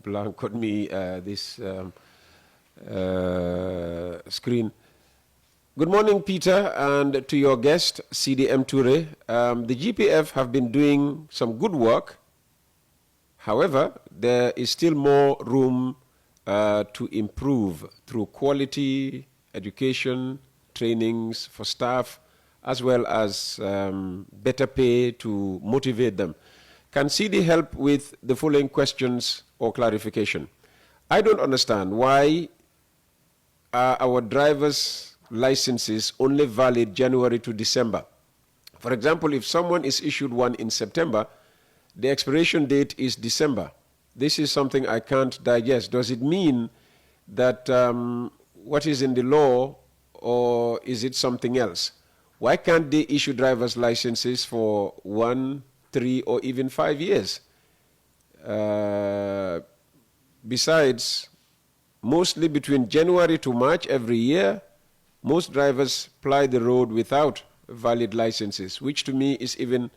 blank on me, this screen. Good morning, Peter, and to your guest, Seedy Touray. The GPF have been doing some good work. However, there is still more room to improve through quality education, trainings for staff, as well as better pay to motivate them. Can Seedy help with the following questions or clarification? I don't understand why are our drivers' licenses only valid January to December. For example, if someone is issued one in September, the expiration date is December. This is something I can't digest. Does it mean that what is in the law, or is it something else? Why can't they issue driver's licenses for 1, 3, or even 5 years? Besides, mostly between January to March every year, most drivers ply the road without valid licenses, which to me is even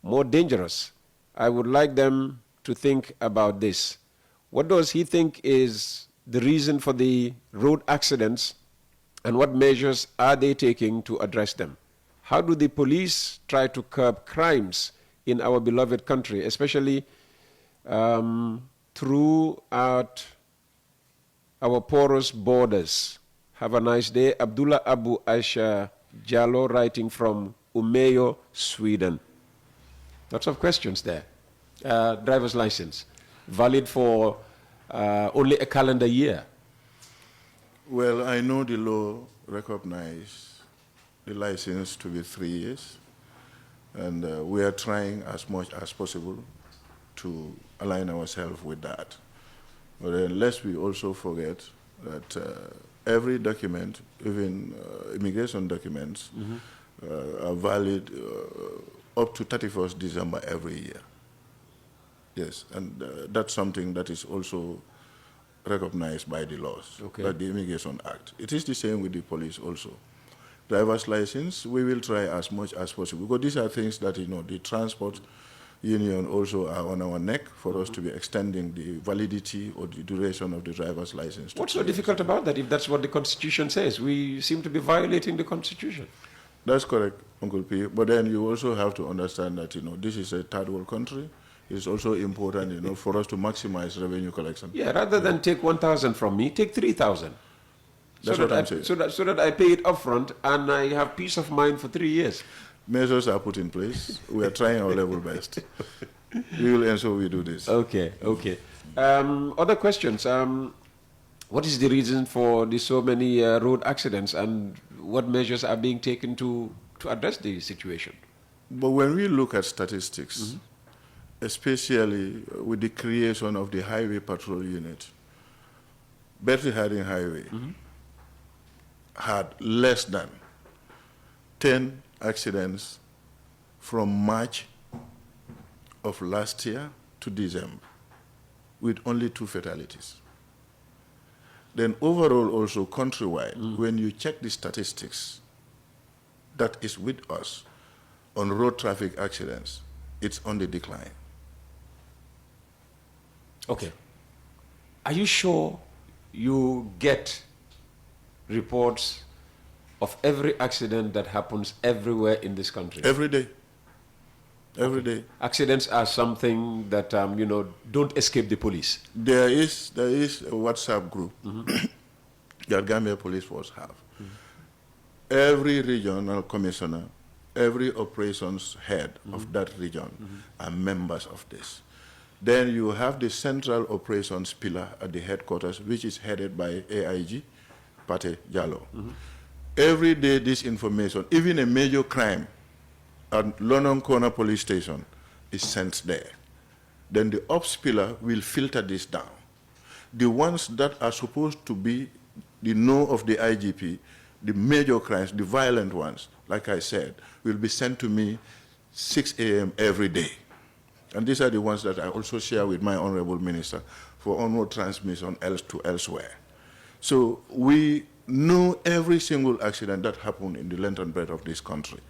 more dangerous. I would like them to think about this. What does he think is the reason for the road accidents, and what measures are they taking to address them? How do the police try to curb crimes in our beloved country, especially throughout our porous borders? Have a nice day. Abdullah Abu Aisha Jallo, writing from Umeå, Sweden. Lots of questions there. Driver's license, valid for only a calendar year. Well, I know the law recognizes the license to be 3 years, and we are trying as much as possible to align ourselves with that. But unless we also forget that every document, even immigration documents, are valid up to 31st December every year. Yes, and that's something that is also recognized by the laws, by the Immigration Act. It is the same with the police also. Driver's license, we will try as much as possible, because these are things that, you know, the transport union also are on our neck for us to be extending the validity or the duration of the driver's license. What's so difficult about that if that's what the Constitution says? We seem to be violating the Constitution. That's correct, Uncle P. But then you also have to understand that, you know, this is a third world country. It's also important, you know, for us to maximize revenue collection. Yeah, rather than take 1,000 from me, take 3,000. That's what I'm saying. So that I pay it upfront and I have peace of mind for 3 years. Measures are put in place. We are trying our level best. We will ensure we do this. Okay, okay. Other questions. What is the reason for so many road accidents, and what measures are being taken to address the situation? But when we look at statistics, especially with the creation of the Highway Patrol Unit, Bertie Harding Highway had less than 10 accidents from March of last year to December, with only 2 fatalities. Then overall also countrywide, when you check the statistics that is with us on road traffic accidents, it's on the decline. Okay. Are you sure you get reports of every accident that happens everywhere in this country? Every day. Every day. Accidents are something that, you know, don't escape the police. There is a WhatsApp group that Gambia Police Force have. Every regional commissioner, every operations head of that region are members of this. Then you have the central operations pillar at the headquarters, which is headed by AIG, Pate Jallo. Every day this information, even a major crime at London Corner Police Station, is sent there. Then the ops pillar will filter this down. The ones that are supposed to be the know of the IGP, the major crimes, the violent ones, like I said, will be sent to me 6 a.m. every day. And these are the ones that I also share with my honorable minister for onward transmission to elsewhere. So we know every single accident that happened in the length and breadth of this country.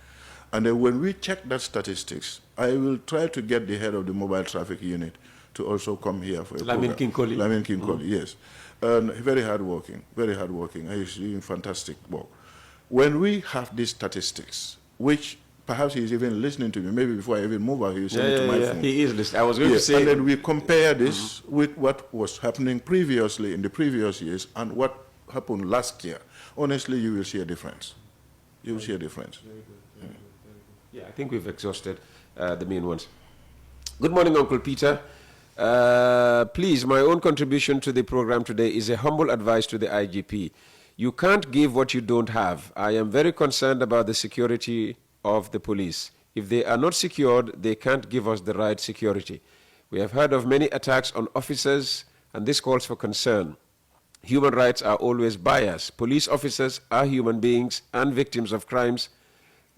And then when we check that statistics, I will try to get the head of the mobile traffic unit to also come here for a Lamin program. Kinkoli. Lamin Kinkoli, yes. And very hardworking, very hardworking. He's doing fantastic work. When we have these statistics, which perhaps he's even listening to me, maybe before I even move out, he's sending to my phone. He is listening. I was going to say. And then we compare this with what was happening previously in the previous years and what happened last year. Honestly, you will see a difference. You will see a difference. Very good, very good, very good. Yeah, I think we've exhausted the main ones. Good morning, Uncle Peter. Please, my own contribution to the program today is a humble advice to the IGP. You can't give what you don't have. I am very concerned about the security of the police. If they are not secured, they can't give us the right security. We have heard of many attacks on officers, and this calls for concern. Human rights are always biased. Police officers are human beings, and victims of crimes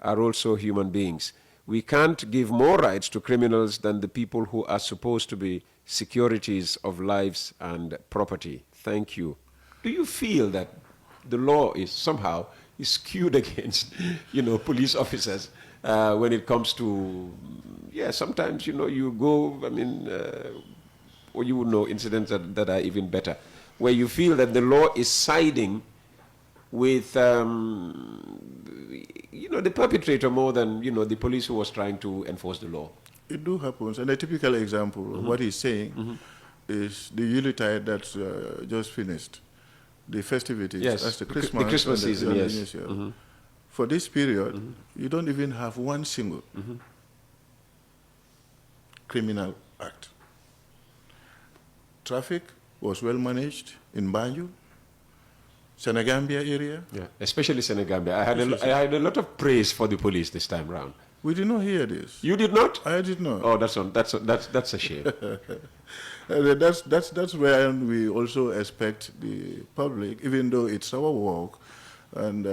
are also human beings. We can't give more rights to criminals than the people who are supposed to be securities of lives and property. Thank you. Do you feel that the law is somehow skewed against, police officers when it comes to, sometimes, you go, or you would know incidents that are even better, where you feel that the law is siding with, the perpetrator more than, the police who was trying to enforce the law. It do happens. And a typical example of what he's saying is the Yuletide that's just finished. The festivities, that's the Christmas season, yes. For this period, you don't even have one single criminal act. Traffic was well managed in Banjul, Senegambia area. Yeah, especially Senegambia. I had a lot of praise for the police this time round. We did not hear this. You did not? I did not. Oh, that's a shame. That's where we also expect the public, even though it's our work, and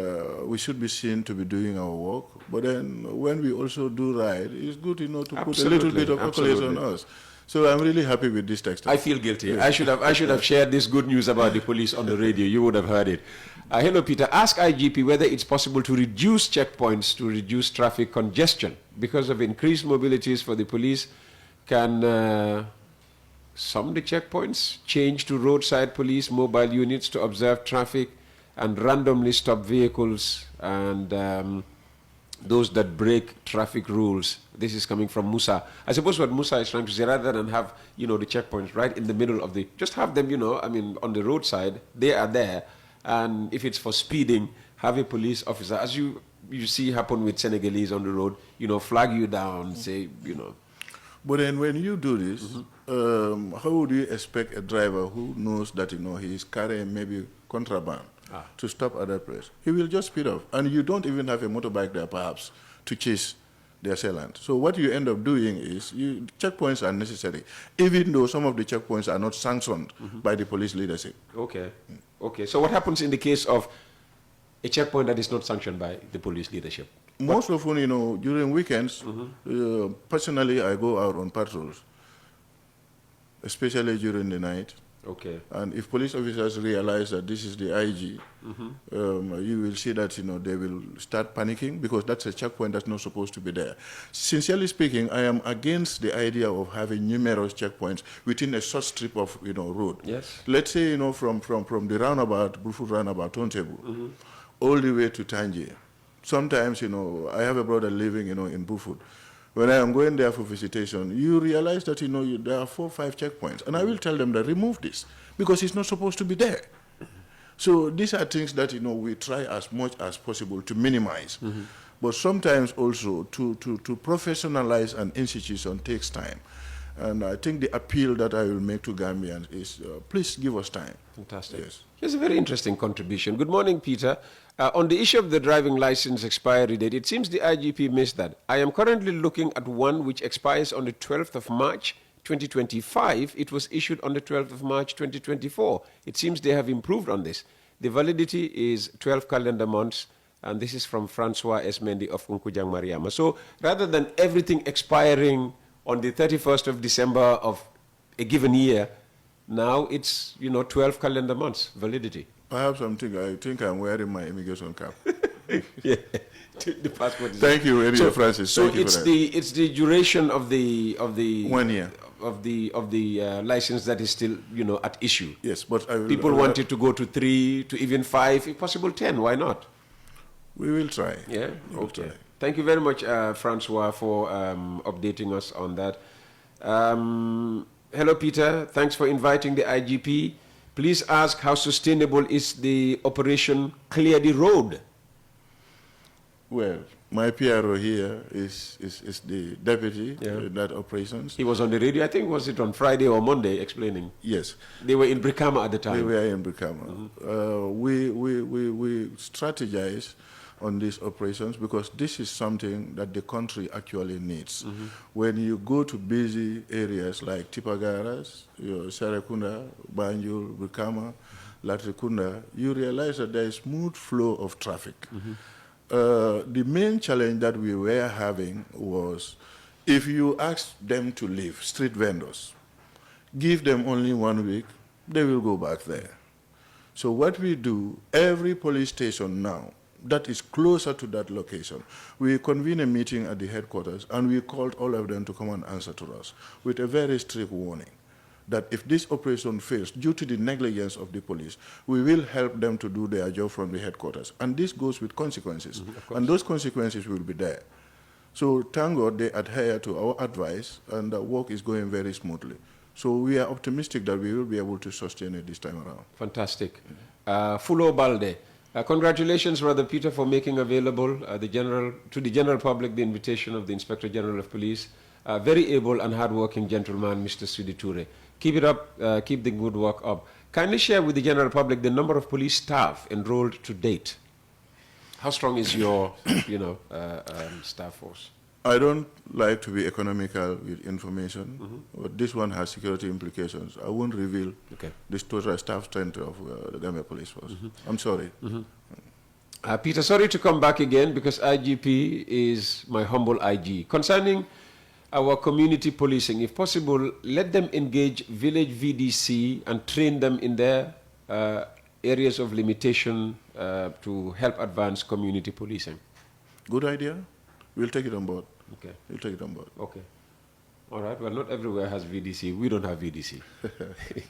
we should be seen to be doing our work. But then when we also do right, it's good, to put a little bit of accolades on us. So I'm really happy with this text. I feel guilty. Yes. I should have shared this good news about the police on the radio. You would have heard it. Hello, Peter. Ask IGP whether it's possible to reduce checkpoints to reduce traffic congestion because of increased mobilities for the police. Can some of the checkpoints change to roadside police mobile units to observe traffic and randomly stop vehicles and those that break traffic rules? This is coming from Musa. I suppose what Musa is trying to say, rather than have, the checkpoints right in the middle of just have them, on the roadside, they are there. And if it's for speeding, have a police officer, as you see happen with Senegalese on the road, flag you down, say, But then when you do this, how would you expect a driver who knows that, he is carrying maybe contraband to stop at that place? He will just speed off. And you don't even have a motorbike there, perhaps, to chase the assailant. So what you end up doing is, checkpoints are necessary, even though some of the checkpoints are not sanctioned by the police leadership. Okay. Okay. So what happens in the case of a checkpoint that is not sanctioned by the police leadership? Most often, during weekends, personally, I go out on patrols, especially during the night. Okay. And if police officers realize that this is the IG, you will see that, they will start panicking because that's a checkpoint that's not supposed to be there. Sincerely speaking, I am against the idea of having numerous checkpoints within a short strip of, road. Yes. Let's say, from the roundabout, Brufut roundabout, Turntable, all the way to Tangier. Sometimes, I have a brother living, in Brufut. When I am going there for visitation, you realize that, there are 4 or 5 checkpoints. And I will tell them that remove this because it's not supposed to be there. So these are things that, we try as much as possible to minimize. But sometimes also to professionalize an institution takes time. And I think the appeal that I will make to Gambians is, please give us time. Fantastic. Yes. Here's a very interesting contribution. Good morning, Peter. On the issue of the driving license expiry date, it seems the IGP missed that. I am currently looking at one which expires on the 12th of March, 2025. It was issued on the 12th of March, 2024. It seems they have improved on this. The validity is 12 calendar months, and this is from Francois S. Mendy of Nkujang Mariama. So rather than everything expiring on the 31st of December of a given year, now it's, 12 calendar months validity. Perhaps I think I'm wearing my immigration cap. Yeah, the passport. Thank you, Francis. So Thank you for that. It's the duration of the 1 year. the license that is still, at issue. Yes, but I will, People wanted to go to 3, to even 5, if possible 10. Why not? we will try. Yeah. We will Okay. try. Thank you very much, Francois, for updating us on that. Hello, Peter. Thanks for inviting the IGP. Please ask how sustainable is the operation Clear the Road? Well, my PRO here is the deputy in that operations. He was on the radio, I think, was it on Friday or Monday, explaining? Yes. They were in Brikama at the time. We were in Brikama. We strategize on these operations because this is something that the country actually needs. When you go to busy areas like Tipagaras, Serekunda, Banjul, Brikama, Latrikunda, you realize that there is smooth flow of traffic. The main challenge that we were having was if you ask them to leave, street vendors, give them only 1 week, they will go back there. So what we do, every police station now that is closer to that location, we convene a meeting at the headquarters and we called all of them to come and answer to us with a very strict warning that if this operation fails due to the negligence of the police, we will help them to do their job from the headquarters. And this goes with consequences. And those consequences will be there. So thank God they adhere to our advice and the work is going very smoothly. So we are optimistic that we will be able to sustain it this time around. Fantastic. Fulo Balde. Congratulations, Brother Peter, for making available to the general public the invitation of the Inspector General of Police. Very able and hardworking gentleman, Mr. Seedy Touray. Keep it up. Keep the good work up. Kindly share with the general public the number of police staff enrolled to date. How strong is your, staff force? I don't like to be economical with information, but this one has security implications. I won't reveal this total staff strength of the Gambia Police Force. I'm sorry. Peter, sorry to come back again because IGP is my humble IG. Concerning our community policing, if possible, let them engage village VDC and train them in their areas of limitation to help advance community policing. Good idea. We'll take it on board. Okay. We'll take it on board. Okay. All right. Well, not everywhere has VDC. We don't have VDC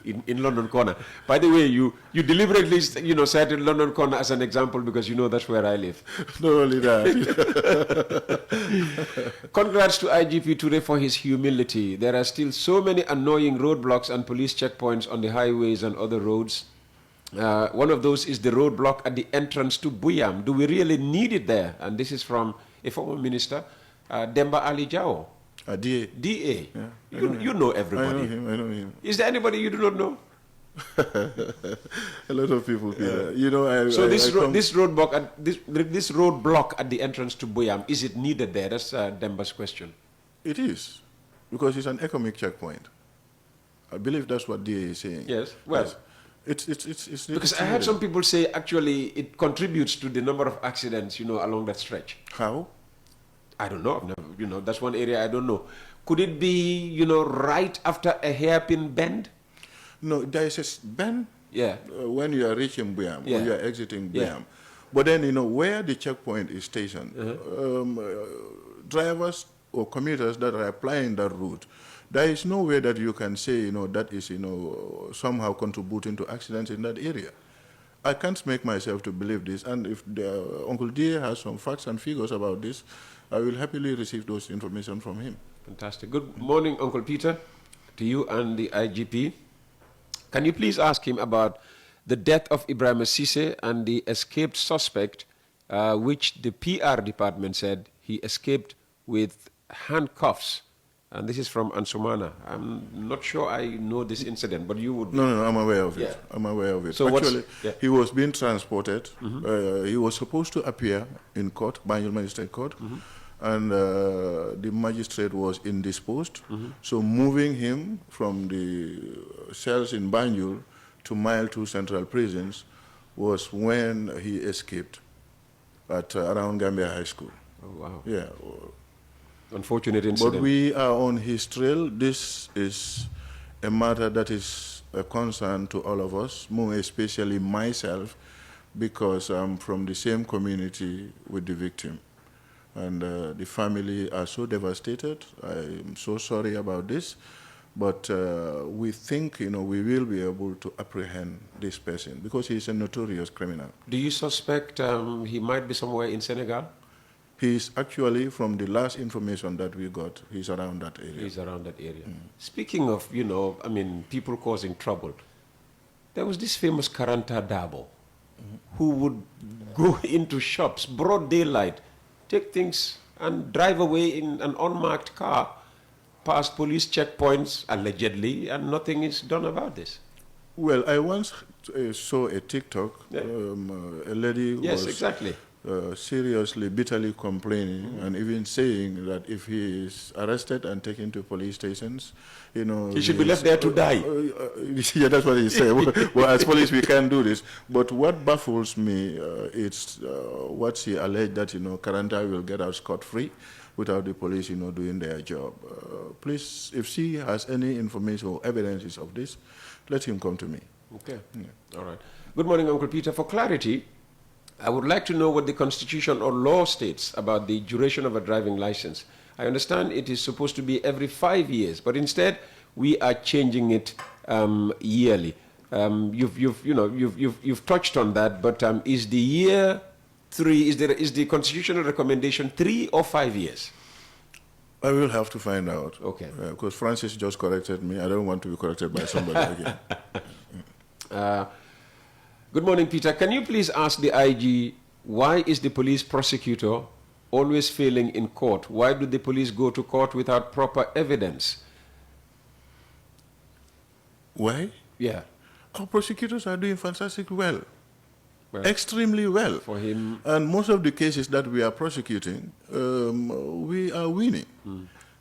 in London Corner. By the way, you deliberately cited London Corner as an example because you know that's where I live. Not only that. Congrats to IGP Touray for his humility. There are still so many annoying roadblocks and police checkpoints on the highways and other roads. One of those is the roadblock at the entrance to Buyam. Do we really need it there? And this is from a former minister, Demba Ali Jao. DA. DA. Yeah, you know everybody. I know him. Is there anybody you do not know? A lot of people, Peter. This roadblock at the entrance to Buyam, is it needed there? That's Demba's question. It is, because it's an economic checkpoint. I believe that's what DA is saying. Yes. Well, yes. It's because I heard some people say actually it contributes to the number of accidents, along that stretch. How? I don't know. I've never, that's one area I don't know. Could it be, right after a hairpin bend? No, there is a bend. Yeah. When you are reaching Buyam, Yeah. when you are exiting Buyam. Yeah. But then, where the checkpoint is stationed, drivers or commuters that are applying that route, there is no way that you can say, that is, somehow contributing to accidents in that area. I can't make myself to believe this. And if Uncle D has some facts and figures about this, I will happily receive those information from him. Fantastic. Good morning, Uncle Peter, to you and the IGP. Can you please ask him about the death of Ibrahim Cisse and the escaped suspect, which the PR department said he escaped with handcuffs? And this is from Ansumana. I'm not sure I know this incident, but you would... No, I'm aware of it. Yeah. I'm aware of it. So actually, he was being transported. He was supposed to appear in court, Banjul Magistrate Court, and the magistrate was indisposed. So moving him from the cells in Banjul to Mile 2 Central Prisons was when he escaped at around Gambia High School. Oh, wow. Yeah. Unfortunate incident. But we are on his trail. This is a matter that is a concern to all of us, more especially myself, because I'm from the same community with the victim. And the family are so devastated. I'm so sorry about this. But we think, we will be able to apprehend this person because he's a notorious criminal. Do you suspect he might be somewhere in Senegal? He's actually, from the last information that we got, he's around that area. He's around that area. Speaking of, people causing trouble, there was this famous Karanta Dabo who would go into shops, broad daylight, take things and drive away in an unmarked car past police checkpoints, allegedly, and nothing is done about this. Well, I once saw a TikTok, a lady was exactly. Seriously, bitterly complaining and even saying that if he is arrested and taken to police stations, he should be left there to die. Yeah, that's what he said. Well, as police, we can't do this. But what baffles me is what she alleged that, Karanta will get out scot-free without the police, doing their job. Please, if she has any information or evidences of this, let him come to me. Okay. Yeah. All right. Good morning, Uncle Peter. For clarity, I would like to know what the Constitution or law states about the duration of a driving license. I understand it is supposed to be every 5 years, but instead we are changing it yearly. You've touched on that, but is the year 3? Is the constitutional recommendation 3 or 5 years? I will have to find out. Okay. Because Francis just corrected me. I don't want to be corrected by somebody again. Good morning, Peter. Can you please ask the IG, why is the police prosecutor always failing in court? Why do the police go to court without proper evidence? Why? Yeah. Our prosecutors are doing fantastic well. Extremely well. For him. And most of the cases that we are prosecuting, we are winning.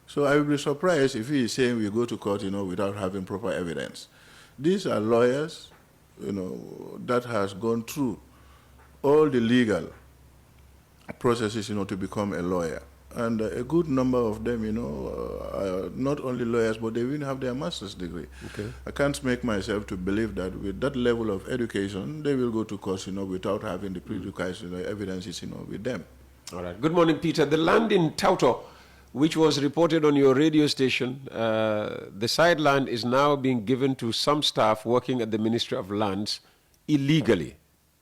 So I will be surprised if he is saying we go to court, without having proper evidence. These are lawyers, that has gone through all the legal processes, to become a lawyer. And a good number of them, are not only lawyers, but they even have their master's degree. Okay. I can't make myself to believe that with that level of education, they will go to court, without having the prerequisites, evidences, with them. All right. Good morning, Peter. The land in Tauto, which was reported on your radio station, the side land is now being given to some staff working at the Ministry of Lands illegally.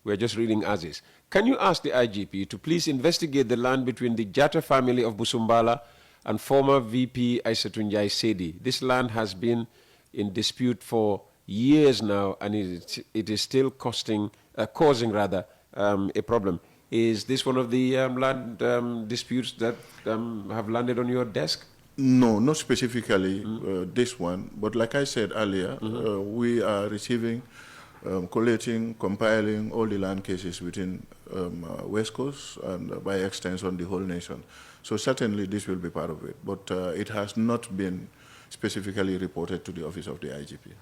We're just reading as is. Can you ask the IGP to please investigate the land between the Jatta family of Busumbala and former VP Aissatunjai Seedy? This land has been in dispute for years now, and it is still causing a problem. Is this one of the land disputes that have landed on your desk? No, not specifically this one. But like I said earlier, we are receiving, collating, compiling all the land cases within West Coast and by extension the whole nation. So certainly this will be part of it. But it has not been specifically reported to the office of the IGP.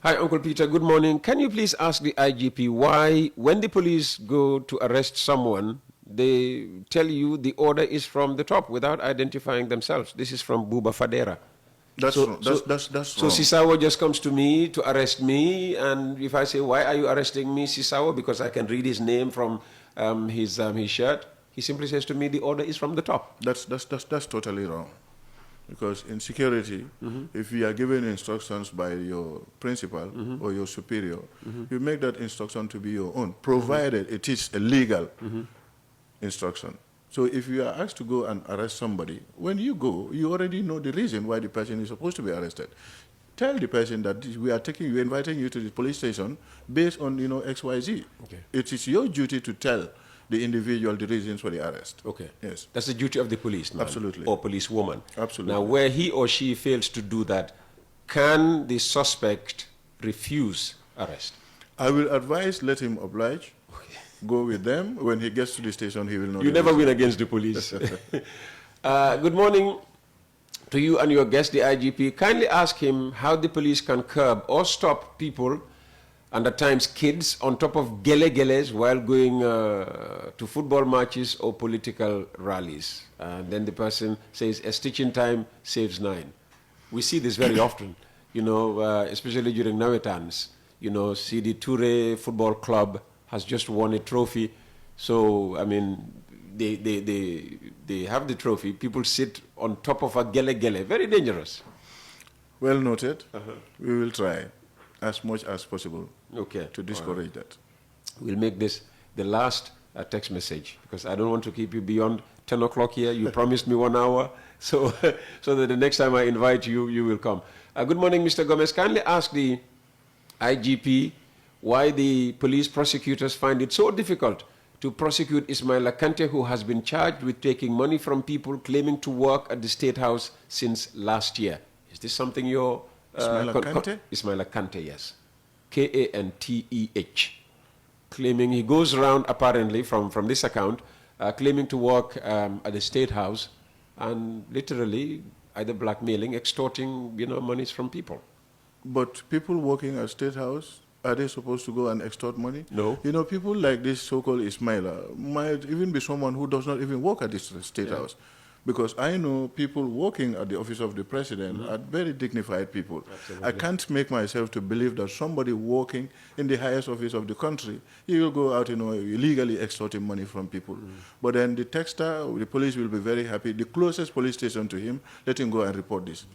Hi, Uncle Peter. Good morning. Can you please ask the IGP why, when the police go to arrest someone, they tell you the order is from the top without identifying themselves? This is from Buba Fadera. That's wrong. So Sisawo just comes to me to arrest me, and if I say, why are you arresting me, Sisawo? Because I can read his name from his shirt. He simply says to me, the order is from the top. That's totally wrong. Because in security, if you are given instructions by your principal or your superior, you make that instruction to be your own, provided it is a legal instruction. So if you are asked to go and arrest somebody, when you go, you already know the reason why the person is supposed to be arrested. Tell the person that we are inviting you to the police station based on, XYZ. Okay. It is your duty to tell the individual the reasons for the arrest. Okay. Yes. That's the duty of the policeman. Absolutely. Or policewoman. Absolutely. Now, where he or she fails to do that, can the suspect refuse arrest? I will advise, let him oblige. Okay. Go with them. When he gets to the station, he will know. You never win against the police. Good morning to you and your guest, the IGP. Kindly ask him how the police can curb or stop people, and at times kids, on top of gele-geles while going to football matches or political rallies. And then the person says, a stitch in time saves 9. We see this very often, especially during Nawetans. Seedy Touray Football Club has just won a trophy. So, I mean, they have the trophy. People sit on top of a gele-gele. Very dangerous. Well noted. We will try as much as possible Okay. to discourage that. We'll make this the last text message because I don't want to keep you beyond 10 o'clock here. You promised me 1 hour, so so that the next time I invite you, you will come. Good morning, Mr. Gomez. Kindly ask the IGP why the police prosecutors find it so difficult to prosecute Ismaila Kante, who has been charged with taking money from people claiming to work at the State House since last year. Is this something you're... Ismaila Kante? Ismaila Kante, yes. K-A-N-T-E-H. Claiming he goes around, apparently, from this account, claiming to work at the State House and literally either blackmailing, extorting, monies from people. But people working at State House, are they supposed to go and extort money? No. People like this so-called Ismaila might even be someone who does not even work at this State House. Because I know people working at the office of the president are very dignified people. Absolutely. I can't make myself to believe that somebody working in the highest office of the country, he will go out, illegally extorting money from people. But then the texter, the police will be very happy. The closest police station to him, let him go and report this.